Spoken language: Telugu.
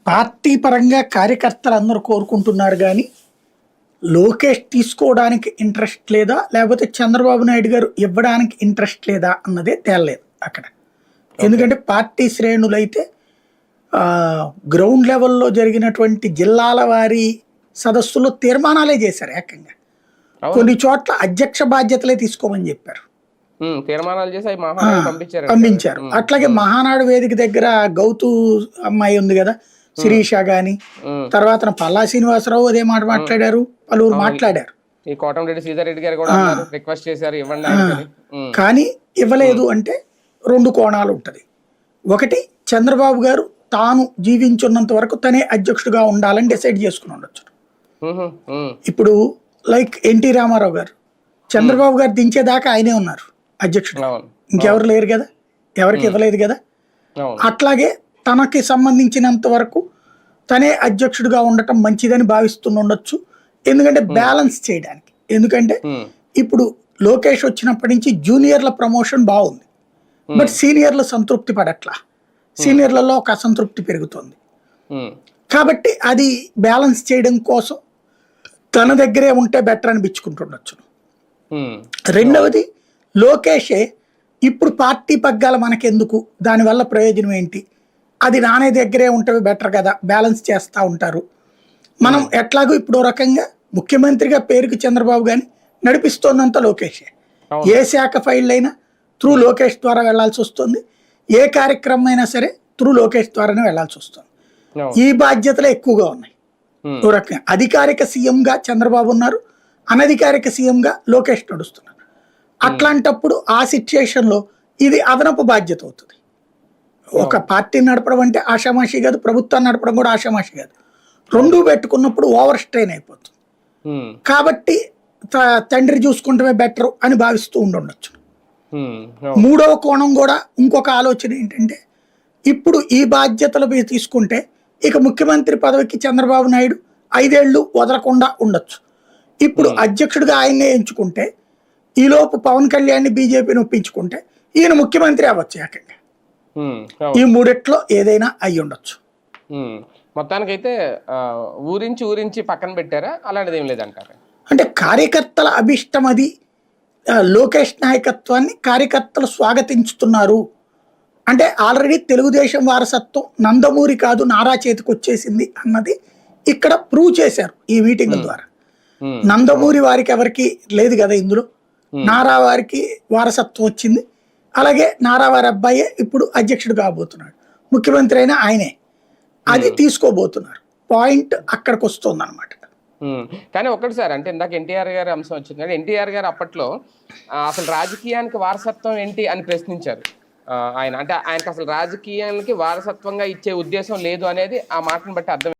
పార్టీ పరంగా కార్యకర్తలు అందరూ కోరుకుంటున్నారు కానీ లోకేష్ తీసుకోవడానికి ఇంట్రెస్ట్ లేదా లేకపోతే చంద్రబాబు నాయుడు గారు ఇవ్వడానికి ఇంట్రెస్ట్ లేదా అన్నదే తేలలేదు అక్కడ. ఎందుకంటే పార్టీ శ్రేణులైతే గ్రౌండ్ లెవెల్లో జరిగినటువంటి జిల్లాల వారి సదస్సులో తీర్మానాలే చేశారు ఏకంగా. కొన్ని చోట్ల అధ్యక్ష బాధ్యతలే తీసుకోమని చెప్పారు, పంపించారు. అట్లాగే మహానాడు వేదిక దగ్గర గౌతు అమ్మాయి ఉంది కదా, శిరీష గాని, తర్వాత పల్లా శ్రీనివాసరావు అదే మాట మాట్లాడారు, పలువురు మాట్లాడారు. కానీ ఇవ్వలేదు అంటే రెండు కోణాలు ఉంటది. ఒకటి, చంద్రబాబు గారు తాను జీవించున్నంత వరకు తనే అధ్యక్షుడిగా ఉండాలని డిసైడ్ చేసుకుని ఉండొచ్చు. ఇప్పుడు లైక్ ఎన్టీ రామారావు గారు చంద్రబాబు గారు దించేదాకా ఆయనే ఉన్నారు అధ్యక్షుడు, ఇంకెవరు లేరు కదా, ఎవరికి ఇవ్వలేదు కదా. అట్లాగే తనకి సంబంధించినంత వరకు తనే అధ్యక్షుడిగా ఉండటం మంచిదని భావిస్తుండొచ్చు. ఎందుకంటే బ్యాలెన్స్ చేయడానికి. ఎందుకంటే ఇప్పుడు లోకేష్ వచ్చినప్పటి నుంచి జూనియర్ల ప్రమోషన్ బాగుంది, బట్ సీనియర్లు సంతృప్తి పడట్లా, సీనియర్లలో ఒక అసంతృప్తి పెరుగుతుంది. కాబట్టి అది బ్యాలెన్స్ చేయడం కోసం తన దగ్గరే ఉంటే బెటర్ అనిపించుకుంటుండొచ్చు. రెండవది, లోకేషే ఇప్పుడు పార్టీ పగ్గాల మనకెందుకు, దానివల్ల ప్రయోజనం ఏంటి, అది నానే దగ్గరే ఉంటే బెటర్ కదా, బ్యాలెన్స్ చేస్తూ ఉంటారు. మనం ఎట్లాగో ఇప్పుడు రకంగా ముఖ్యమంత్రిగా పేరుకి చంద్రబాబు గాని నడిపిస్తోందంతా లోకేషే. ఏ శాఖ ఫైల్ అయినా త్రూ లోకేష్ ద్వారా వెళ్లాల్సి వస్తుంది, ఏ కార్యక్రమం అయినా సరే త్రూ లోకేష్ ద్వారానే వెళ్లాల్సి వస్తుంది. ఈ బాధ్యతలే ఎక్కువగా ఉన్నాయి. ఓ రకంగా అధికారిక సీఎంగా చంద్రబాబు ఉన్నారు, అనధికారిక సీఎంగా లోకేష్ నడుస్తున్నారు. అట్లాంటప్పుడు ఆ సిచ్యుయేషన్లో ఇది అదనపు బాధ్యత అవుతుంది. ఒక పార్టీని నడపడం అంటే ఆషామాషి కాదు, ప్రభుత్వాన్ని నడపడం కూడా ఆషామాషి కాదు. రెండూ పెట్టుకున్నప్పుడు ఓవర్ స్ట్రెయిన్ అయిపోతుంది. కాబట్టి తండ్రి చూసుకుంటమే బెటర్ అని భావిస్తూ ఉండొచ్చు. మూడవ కోణం కూడా ఇంకొక ఆలోచన ఏంటంటే, ఇప్పుడు ఈ బాధ్యతలు తీసుకుంటే ఇక ముఖ్యమంత్రి పదవికి చంద్రబాబు నాయుడు 5 ఏళ్ళు వదలకుండా ఉండొచ్చు. ఇప్పుడు అధ్యక్షుడిగా ఆయన్నే ఎంచుకుంటే, ఈలోపు పవన్ కళ్యాణ్ బీజేపీని ఒప్పించుకుంటే ఈయన ముఖ్యమంత్రి అవ్వచ్చు ఏకంగా. ఈ మూడిట్లో ఏదైనా అయి ఉండొచ్చు. మొత్తానికైతే ఊరించి పక్కన పెట్టారా, అలాంటిది ఏం లేదంటారా? అంటే కార్యకర్తల అభిష్టం అది. లోకేష్ నాయకత్వాన్ని కార్యకర్తలు స్వాగతించుతున్నారు. అంటే ఆల్రెడీ తెలుగుదేశం వారసత్వం నందమూరి కాదు నారా చేతికి వచ్చేసింది అన్నది ఇక్కడ ప్రూవ్ చేశారు ఈ మీటింగ్ ద్వారా. నందమూరి వారికి ఎవరికి లేదు కదా ఇందులో, నారా వారికి వారసత్వం వచ్చింది. అలాగే నారా వారి అబ్బాయే ఇప్పుడు అధ్యక్షుడు కాబోతున్నాడు, ముఖ్యమంత్రి అయినా ఆయనే. అది తీసుకోబోతున్నారు. పాయింట్ అక్కడికి వస్తుంది అనమాట. కానీ ఒకటి సార్, అంటే ఇందాక ఎన్టీఆర్ గారి అంశం వచ్చింది కానీ ఎన్టీఆర్ గారు అప్పట్లో అసలు రాజకీయానికి వారసత్వం ఏంటి అని ప్రశ్నించారు ఆయన. అంటే ఆయనకు అసలు రాజకీయానికి వారసత్వంగా ఇచ్చే ఉద్దేశం లేదు అనేది ఆ మాటను బట్టి అర్థం.